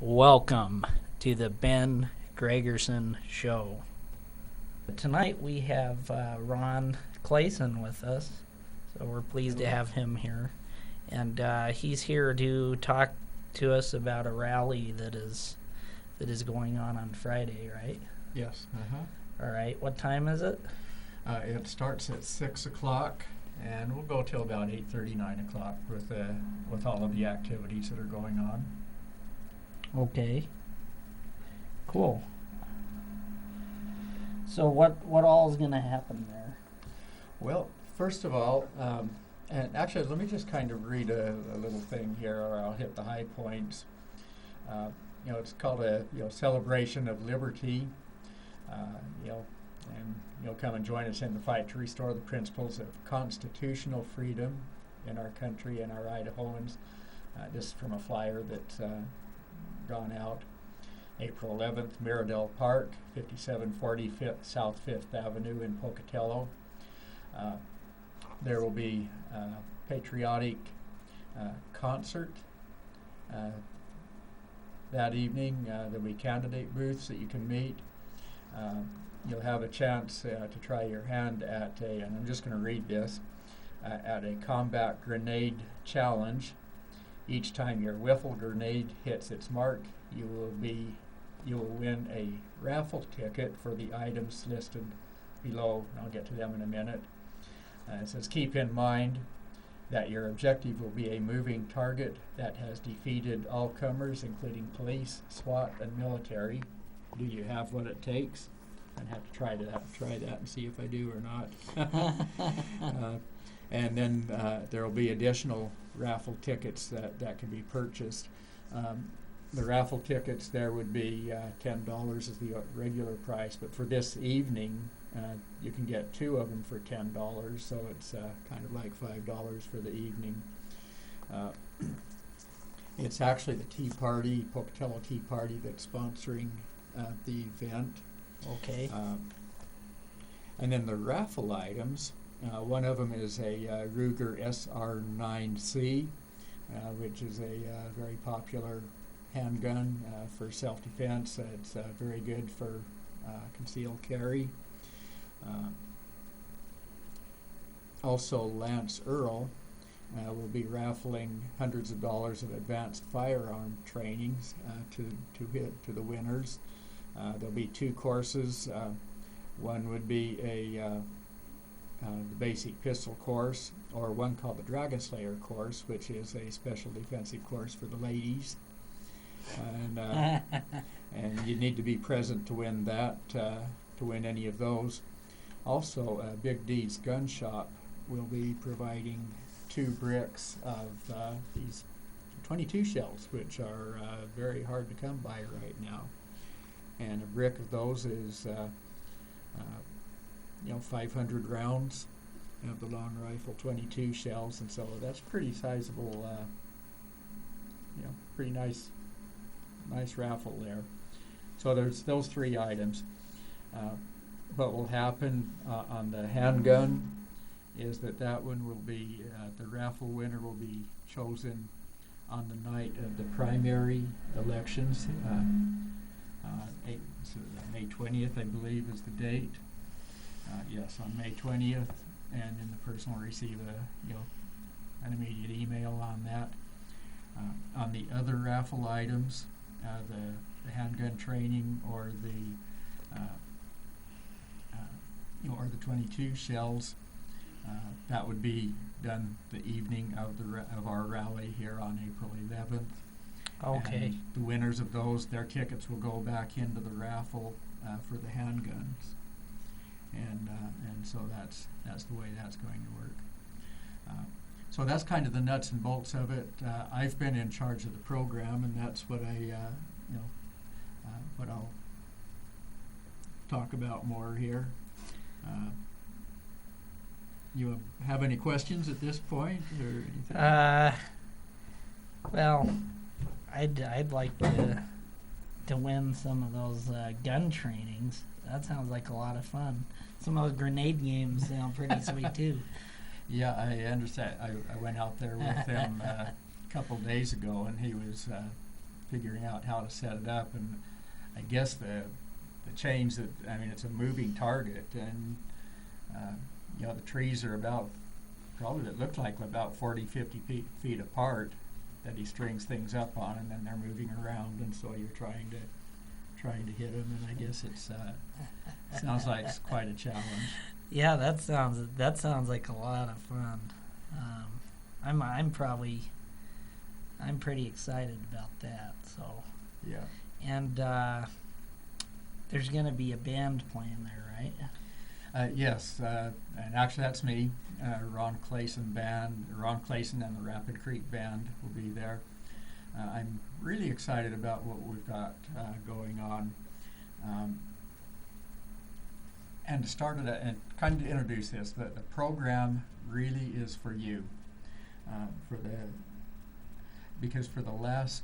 Welcome to the Ben Gregersen Show. Tonight we have Ron Clayson with us, so we're pleased to have him here. And he's here to talk to us about a rally that is going on Friday, right? Yes. All right. What time is it? It starts at 6 o'clock, and we'll go till about 8:30, 9 o'clock with all of the activities that are going on. Okay. Cool. So what all is going to happen there? Well, first of all, and actually, let me just kind of read a little thing here, or I'll hit the high points. It's called a celebration of liberty. And you'll come and join us in the fight to restore the principles of constitutional freedom in our country and our Idahoans. This is from a flyer that's gone out. April 11th, Miradell Park, 5740 South 5th Avenue in Pocatello. There will be a patriotic concert that evening. There'll be candidate booths that you can meet. You'll have a chance to try your hand at and I'm just going to read this, at a combat grenade challenge. Each time your wiffle grenade hits its mark, you will win a raffle ticket for the items listed below. I'll get to them in a minute. It says, keep in mind that your objective will be a moving target that has defeated all comers, including police, SWAT, and military. Do you have what it takes? I'd have to try that and see if I do or not. And then there will be additional raffle tickets that can be purchased. The raffle tickets there would be $10 is the regular price, but for this evening you can get two of them for $10, so it's kind of like $5 for the evening. It's actually the Tea Party, Pocatello Tea Party, that's sponsoring the event. Okay. And then the raffle items, one of them is a Ruger SR9C, which is a very popular handgun for self-defense. It's very good for concealed carry. Also, Lance Earl will be raffling hundreds of dollars of advanced firearm trainings to the winners. There'll be two courses. One would be the basic pistol course, or one called the Dragon Slayer course, which is a special defensive course for the ladies. And you need to be present to win that, to win any of those. Also, Big D's Gun Shop will be providing 2 bricks of these 22 shells, which are very hard to come by right now. And a brick of those is 500 rounds of the long rifle 22 shells, and so that's pretty sizable, pretty nice raffle there. So there's those 3 items. What will happen on the handgun is that one will be, the raffle winner will be chosen on the night of the primary elections. May 20th, I believe, is the date. Yes, on May 20th, and then the person will receive an immediate email on that. On the other raffle items, the handgun training or the 22 shells, that would be done the evening of our rally here on April 11th. Okay. And the winners of those, their tickets will go back into the raffle for the handguns, and so that's the way that's going to work. So that's kind of the nuts and bolts of it. I've been in charge of the program, and that's what what I'll talk about more here. You have any questions at this point, or anything? Well, I'd like to win some of those gun trainings. That sounds like a lot of fun. Some of those grenade games sound pretty sweet too. Yeah, I understand. I went out there with him a couple days ago, and he was figuring out how to set it up. And I guess the change that, I mean, it's a moving target, and you know, the trees are about, probably it looked like about 40, 50 feet apart that he strings things up on, and then they're moving around, and so you're trying to hit them, and I guess it's sounds like it's quite a challenge. Yeah, that sounds like a lot of fun. I'm pretty excited about that. So Yeah. And there's going to be a band playing there, right? Yes, and actually that's me. Ron Clayson Band, Ron Clayson and the Rapid Creek Band will be there. I'm really excited about what we've got going on. And to start it, and kind of introduce this, the program really is for you. Because for the last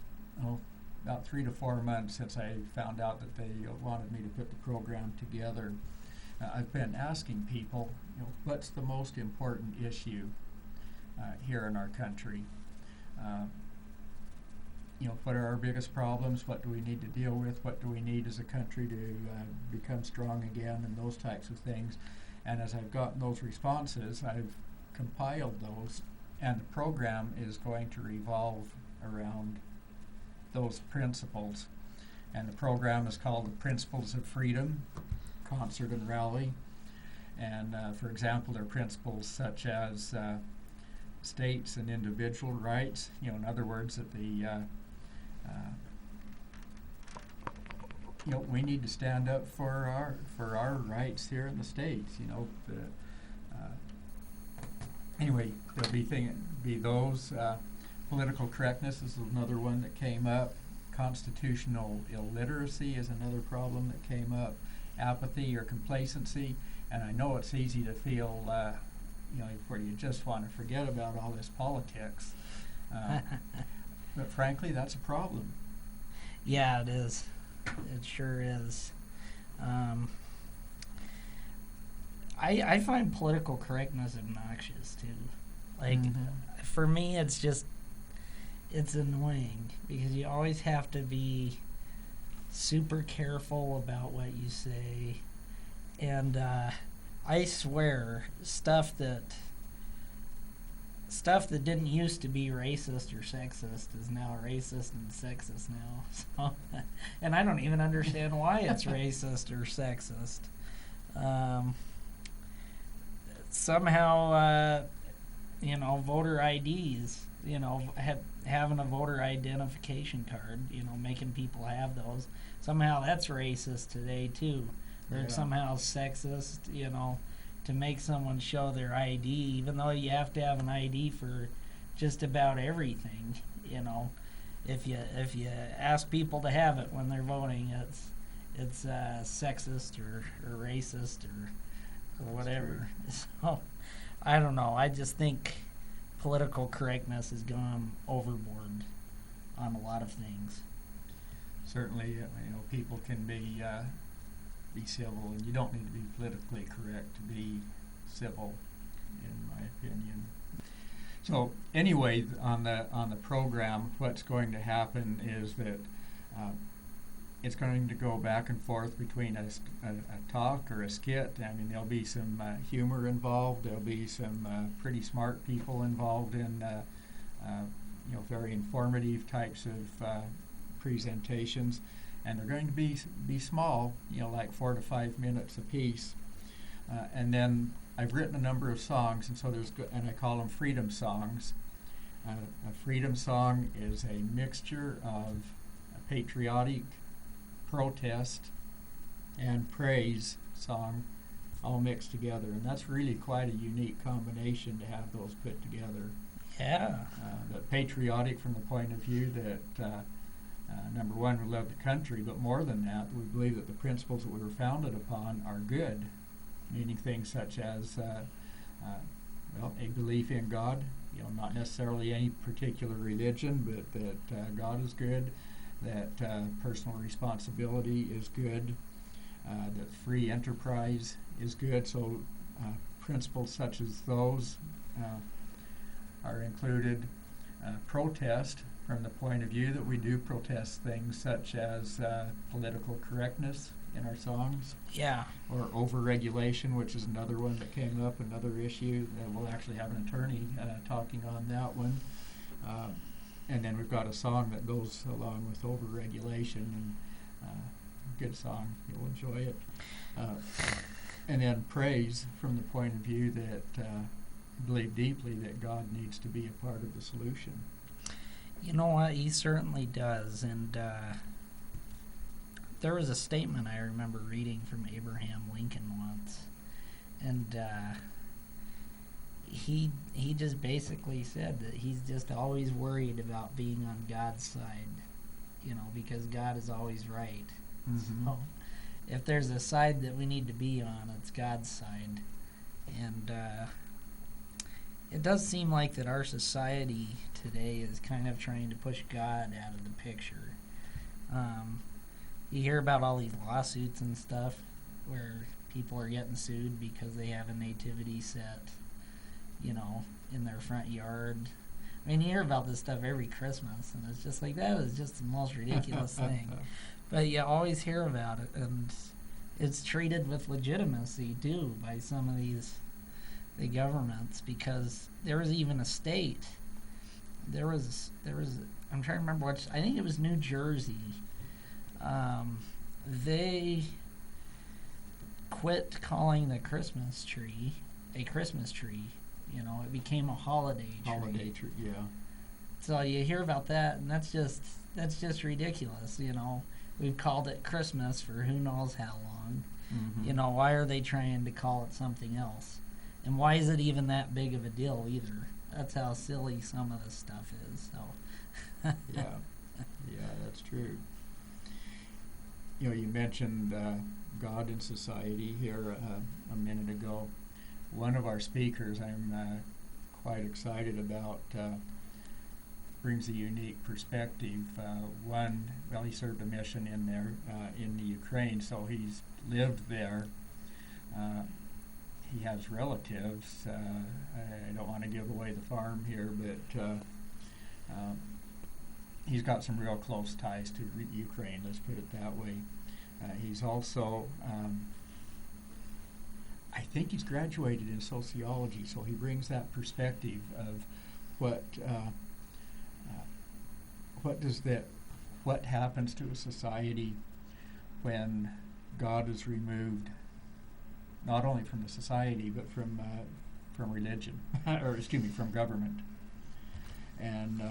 about 3 to 4 months since I found out that they wanted me to put the program together, I've been asking people, what's the most important issue here in our country? What are our biggest problems? What do we need to deal with? What do we need as a country to become strong again, and those types of things. And as I've gotten those responses, I've compiled those, and the program is going to revolve around those principles. And the program is called the Principles of Freedom Concert and Rally. And for example, there are principles such as states and individual rights. In other words, that we need to stand up for our rights here in the states. Anyway, there'll be those. Political correctness is another one that came up. Constitutional illiteracy is another problem that came up. Apathy or complacency, and I know it's easy to feel, where you just want to forget about all this politics. But frankly, that's a problem. Yeah, it is. It sure is. I find political correctness obnoxious too. Like, for me, it's annoying because you always have to be super careful about what you say. And I swear, stuff that didn't used to be racist or sexist is now racist and sexist now. So, and I don't even understand why it's racist or sexist. Somehow, voter IDs, having a voter identification card, making people have those. Somehow that's racist today too. Or it's somehow sexist, to make someone show their ID, even though you have to have an ID for just about everything. If you ask people to have it when they're voting, it's sexist or racist or whatever. So I don't know. I just think political correctness has gone overboard on a lot of things. Certainly, people can be civil, and you don't need to be politically correct to be civil, in my opinion. So anyway, on the program, what's going to happen is that it's going to go back and forth between a talk or a skit. I mean, there'll be some humor involved. There'll be some pretty smart people involved in very informative types of presentations. And they're going to be small, like 4 to 5 minutes apiece. And then I've written a number of songs, and so and I call them freedom songs. A freedom song is a mixture of a patriotic, protest, and praise song all mixed together. And that's really quite a unique combination to have those put together. Yeah. The patriotic from the point of view that number one, we love the country, but more than that, we believe that the principles that we were founded upon are good, meaning things such as a belief in God, not necessarily any particular religion, but that God is good, that personal responsibility is good, that free enterprise is good. So principles such as those are included. Protest from the point of view that we do protest things such as political correctness in our songs, Yeah. or overregulation, which is another one that came up, another issue. We'll actually have an attorney talking on that one. And then we've got a song that goes along with overregulation, and good song, you'll enjoy it. And then praise from the point of view that believe deeply that God needs to be a part of the solution. You know what? He certainly does. And there was a statement I remember reading from Abraham Lincoln once. And he just basically said that he's just always worried about being on God's side, because God is always right. Mm-hmm. So if there's a side that we need to be on, it's God's side. And it does seem like that our society today is kind of trying to push God out of the picture. You hear about all these lawsuits and stuff where people are getting sued because they have a nativity set, in their front yard. I mean, you hear about this stuff every Christmas, and it's just like, that is just the most ridiculous thing. But you always hear about it, and it's treated with legitimacy, too, by some of the governments, because there was even a state. There was I'm trying to remember I think it was New Jersey. They quit calling the Christmas tree a Christmas tree. It became a holiday tree. Holiday tree, yeah. So you hear about that, and that's just ridiculous. We've called it Christmas for who knows how long. Mm-hmm. Why are they trying to call it something else? And why is it even that big of a deal either? That's how silly some of this stuff is. So. Yeah, that's true. You mentioned God and society here a minute ago. One of our speakers I'm quite excited about brings a unique perspective. He served a mission in there in the Ukraine, so he's lived there. He has relatives. I don't want to give away the farm here, but he's got some real close ties to Ukraine, let's put it that way. He's also, I think he's graduated in sociology, so he brings that perspective of what happens to a society when God is removed, not only from the society, but from religion, from government. And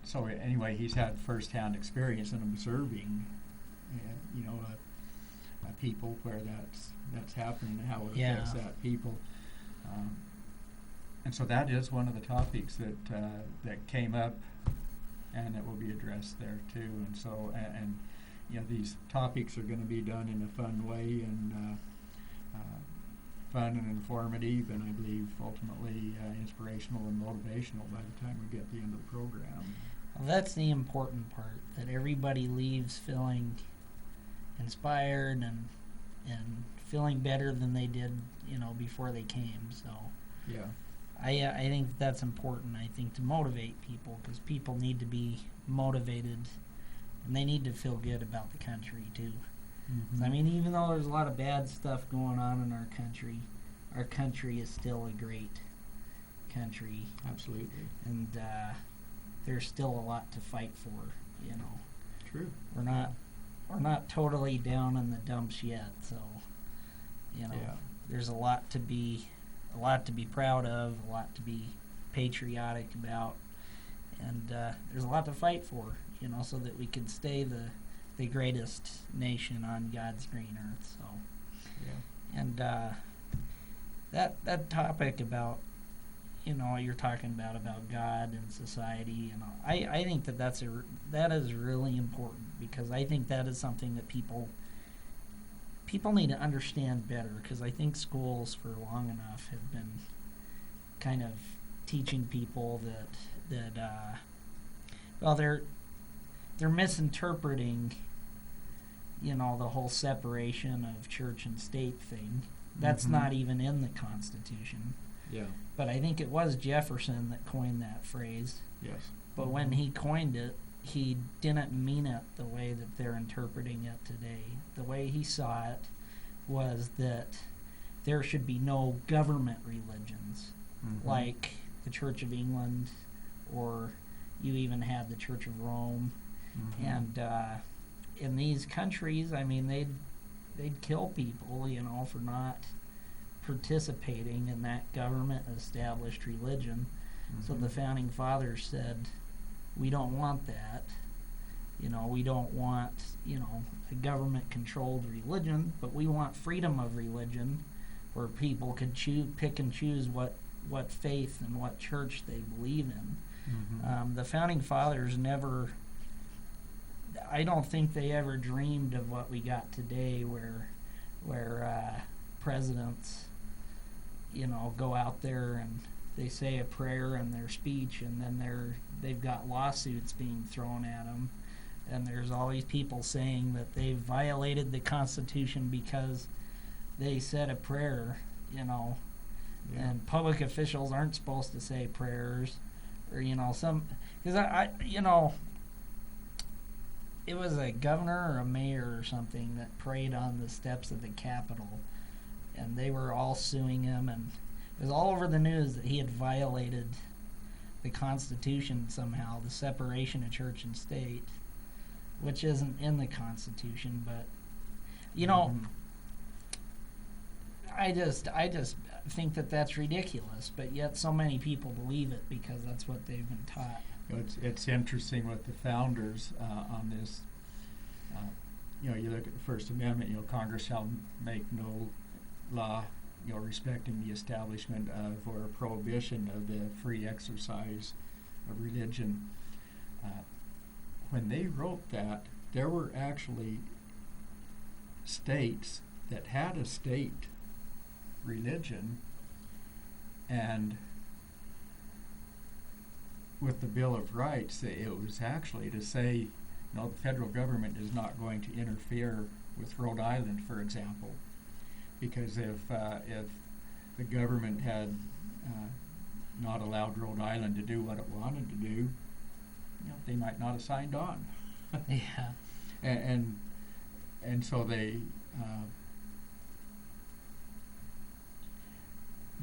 so anyway, he's had first-hand experience in observing, people where that's happening and how it affects that people. And so that is one of the topics that came up, and it will be addressed there too. And so these topics are going to be done in a fun way and fun and informative, and I believe ultimately inspirational and motivational by the time we get to the end of the program. Well, that's the important part, that everybody leaves feeling inspired and feeling better than they did, before they came. So yeah, I think that's important. I think to motivate people, because people need to be motivated, and they need to feel good about the country too. Mm-hmm. I mean, even though there's a lot of bad stuff going on in our country is still a great country. Absolutely. And there's still a lot to fight for. True. We're not totally down in the dumps yet. So, there's a lot to be proud of, a lot to be patriotic about, and there's a lot to fight for. So that we can stay the greatest nation on God's green earth. So, and that topic about, you're talking about God and society, I think that is really important, because I think that is something that people need to understand better, because I think schools for long enough have been kind of teaching people that they're misinterpreting, the whole separation of church and state thing. That's Mm-hmm. not even in the Constitution. Yeah. But I think it was Jefferson that coined that phrase. Yes. But when he coined it, he didn't mean it the way that they're interpreting it today. The way he saw it was that there should be no government religions, like the Church of England, or you even had the Church of Rome. And in these countries, I mean, they'd kill people, you know, for not participating in that government-established religion. So the Founding Fathers said, we don't want that. You know, we don't want, you know, a government-controlled religion, but we want freedom of religion where people could pick and choose what faith and what church they believe in. The Founding Fathers never, I don't think they ever dreamed of what we got today where presidents, you know, go out there and they say a prayer in their speech, and then they've got lawsuits being thrown at them, and there's all these people saying that they violated the Constitution because they said a prayer, you know, and public officials aren't supposed to say prayers, or, you know, because I you know, it was a governor or a mayor or something that prayed on the steps of the Capitol, and they were all suing him, and it was all over the news that he had violated the Constitution somehow, the separation of church and state, which isn't in the Constitution. But, you know, I just think that that's ridiculous, but yet so many people believe it because that's what they've been taught. It's interesting with the founders on this. You know, you look at the First Amendment, you know, Congress shall make no law, you know, respecting the establishment of or prohibition of the free exercise of religion. When they wrote that, there were actually states that had a state religion, and with the Bill of Rights, it was actually to say, no, the federal government is not going to interfere with Rhode Island, for example, because if the government had not allowed Rhode Island to do what it wanted to do, you know, they might not have signed on. Yeah. And so they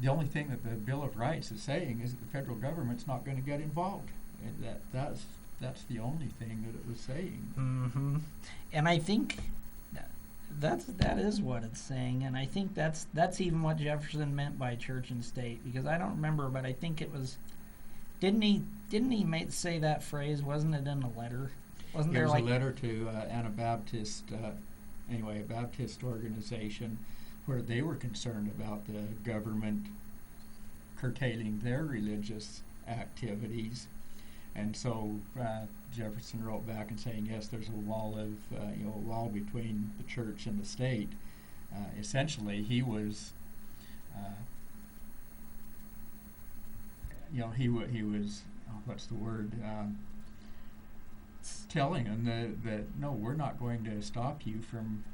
the only thing that the Bill of Rights is saying is that the federal government's not going to get involved. And that's the only thing that it was saying. And I think that is what it's saying, and I think that's even what Jefferson meant by church and state, because I don't remember, but I think it was, didn't he say that phrase? Wasn't it in a letter? Wasn't there like a letter to Anabaptist, a Baptist organization, where they were concerned about the government curtailing their religious activities, and so Jefferson wrote back and saying, yes, there's a wall between the church and the state. Essentially, he was, he was, what's the word? Telling them that no, we're not going to stop you from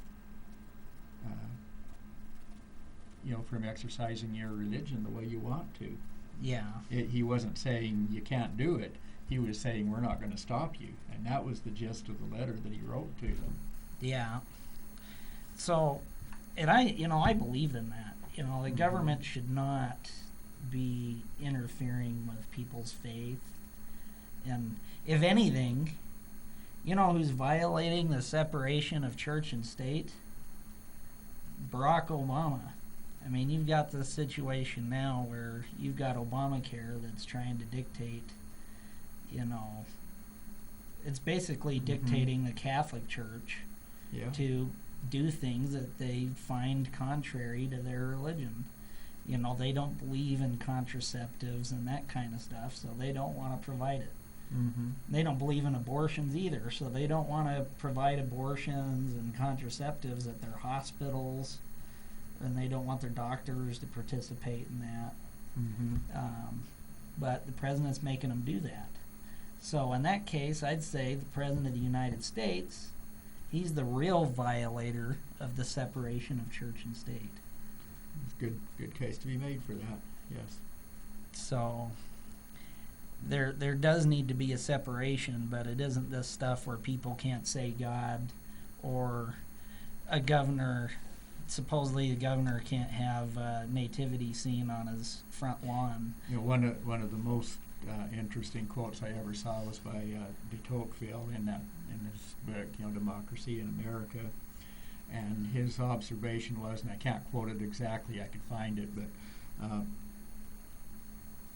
from exercising your religion the way you want to. Yeah. He wasn't saying you can't do it. He was saying we're not going to stop you, and that was the gist of the letter that he wrote to them. Yeah. So, and I believe in that. You know, the government should not be interfering with people's faith. And if anything, you know who's violating the separation of church and state? Barack Obama. I mean, you've got this situation now where you've got Obamacare that's trying to dictate, it's basically dictating the Catholic Church to do things that they find contrary to their religion. You know, they don't believe in contraceptives and that kind of stuff, so they don't want to provide it. They don't believe in abortions either, so they don't want to provide abortions and contraceptives at their hospitals, and they don't want their doctors to participate in that. But the president's making them do that. So in that case, I'd say the President of the United States, he's the real violator of the separation of church and state. It's a good case to be made for that. Yes. So there does need to be a separation, but it isn't this stuff where people can't say God, or a governor, supposedly a governor can't have a nativity scene on his front lawn. You know, one of the most interesting quotes I ever saw was by de Tocqueville in his book, Democracy in America. And his observation was, and I can't quote it exactly, I could find it, but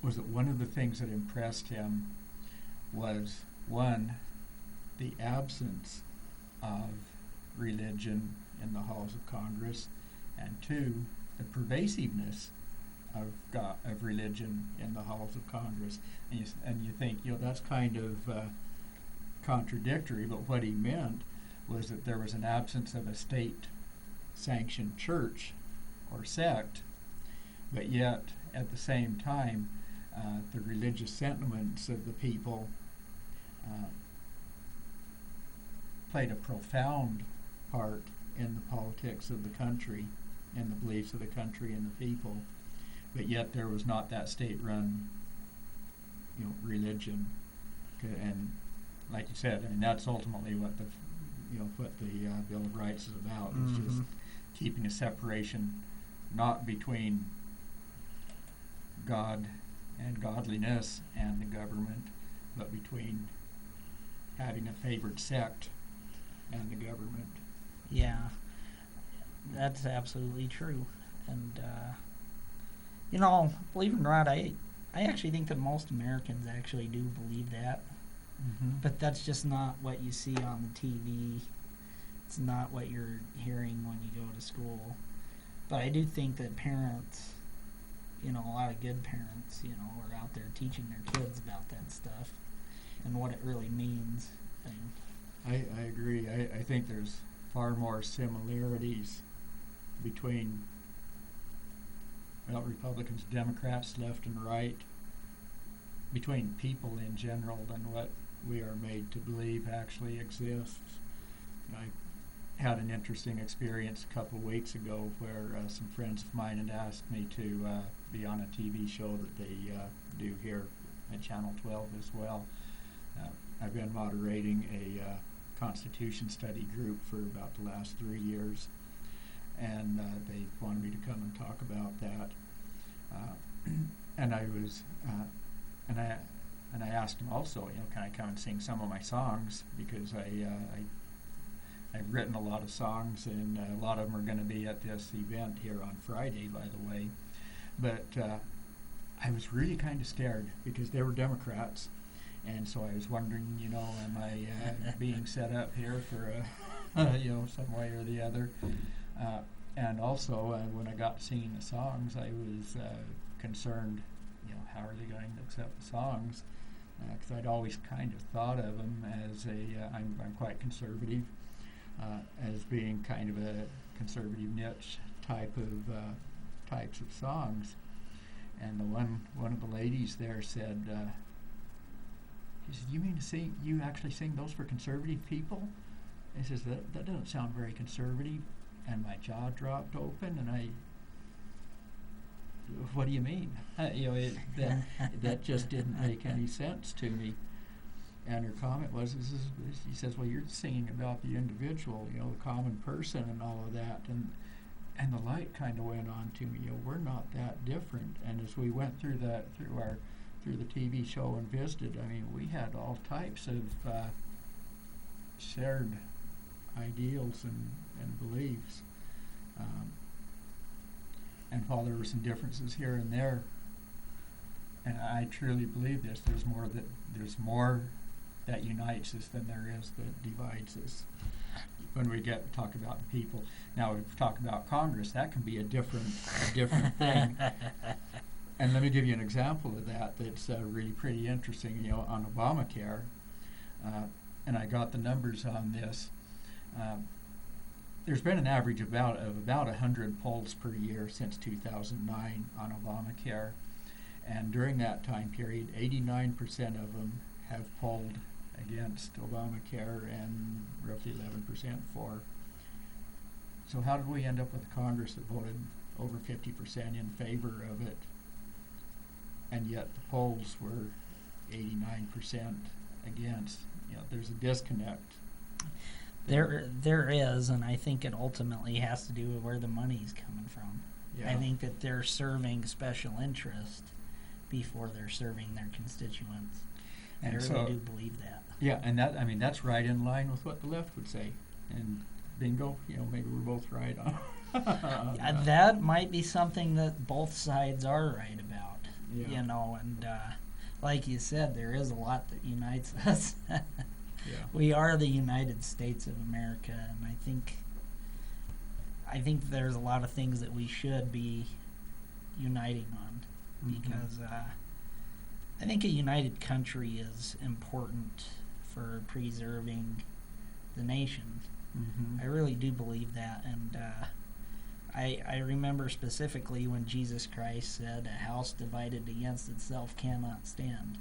was that one of the things that impressed him was, one, the absence of religion in the halls of Congress, and two, the pervasiveness of religion in the halls of Congress. And you think, that's kind of contradictory, but what he meant was that there was an absence of a state-sanctioned church or sect, but yet at the same time the religious sentiments of the people played a profound part in the politics of the country, in the beliefs of the country and the people, but yet there was not that state-run religion. And like you said, I mean, that's ultimately what the Bill of Rights is about. It's just keeping a separation, not between God and godliness and the government, but between having a favored sect and the government. Yeah, that's absolutely true. And believe it or not, I actually think that most Americans actually do believe that. But that's just not what you see on the TV. It's not what you're hearing when you go to school. But I do think that parents, a lot of good parents, are out there teaching their kids about that stuff and what it really means. I agree. I think there's far more similarities between Republicans, Democrats, left and right, between people in general than what we are made to believe actually exists. I had an interesting experience a couple of weeks ago where some friends of mine had asked me to be on a TV show that they do here at Channel 12 as well. I've been moderating a Constitution study group for about the last 3 years, and they wanted me to come and talk about that. And I was, and I asked them also, can I come and sing some of my songs, because I've written a lot of songs, and a lot of them are going to be at this event here on Friday, by the way. But I was really kind of scared because they were Democrats, and so I was wondering, am I being set up here for some way or the other? And also, when I got to singing the songs, I was concerned, how are they going to accept the songs? Because I'd always kind of thought of them as I'm quite conservative, as being kind of a conservative niche types of songs. And one of the ladies there said, she said, "You mean to sing? You actually sing those for conservative people?" And he says, that doesn't sound very conservative. And my jaw dropped open, and what do you mean? That just didn't make any sense to me. And her comment was, she says, well, you're singing about the individual, the common person and all of that. And the light kind of went on to me, we're not that different. And as we went through the TV show and visited, I mean, we had all types of shared ideals and beliefs. And while there were some differences here and there, and I truly believe this, there's more that unites us than there is that divides us. When we talk about the people. Now, if we talk about Congress, that can be a different thing. And let me give you an example of that's really pretty interesting. On Obamacare, and I got the numbers on this. There's been an average of about 100 polls per year since 2009 on Obamacare, and during that time period, 89% of them have polled against Obamacare and roughly 11% for. So how did we end up with a Congress that voted over 50% in favor of it? and yet the polls were 89% against. There's a disconnect. There is, and I think it ultimately has to do with where the money's coming from. Yeah. I think that they're serving special interest before they're serving their constituents. And I really so, do believe that. Yeah, and that's right in line with what the left would say. And bingo, maybe we're both right on. That might be something that both sides are right about. Yeah. And like you said, there is a lot that unites us. Yeah. We are the United States of America, and I think there's a lot of things that we should be uniting on, because I think a united country is important for preserving the nation. I really do believe that, and I remember specifically when Jesus Christ said, "A house divided against itself cannot stand."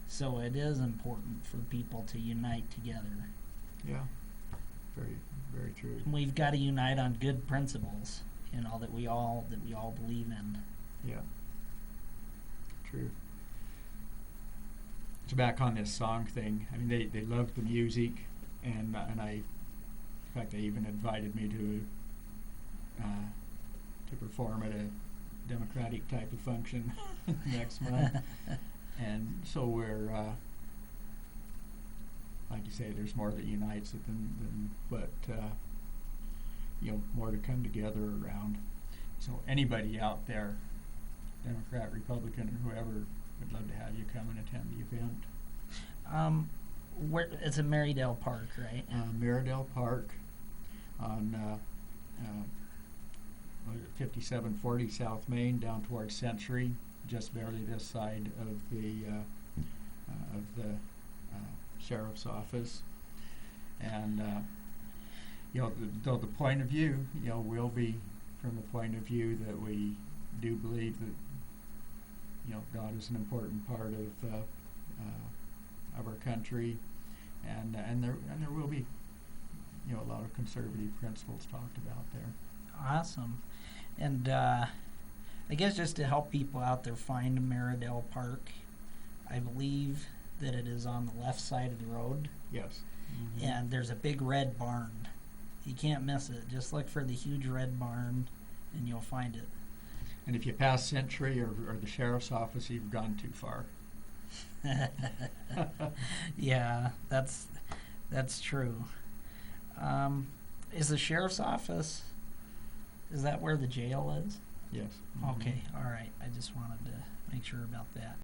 So it is important for people to unite together. Yeah, very, very true. And we've got to unite on good principles, that we all believe in. Yeah, true. So back on this song thing, I mean, they loved the music, and in fact, they even invited me to perform at a Democratic type of function next month. And so we're, like you say, there's more that unites it but more to come together around. So anybody out there, Democrat, Republican, or whoever, would love to have you come and attend the event. It's in Marydale Park, right? Marydale Park on 5740 South Main, down towards Century, just barely this side of the sheriff's office. And though the point of view will be from the point of view that we do believe that God is an important part of our country, and there will be a lot of conservative principles talked about there. Awesome. And I guess just to help people out there find Marydale Park, I believe that it is on the left side of the road. Yes. And there's a big red barn. You can't miss it. Just look for the huge red barn and you'll find it. And if you pass Century or the sheriff's office, you've gone too far. Yeah, that's true. Is the sheriff's office, is that where the jail is? Yes. Okay, all right. I just wanted to make sure about that.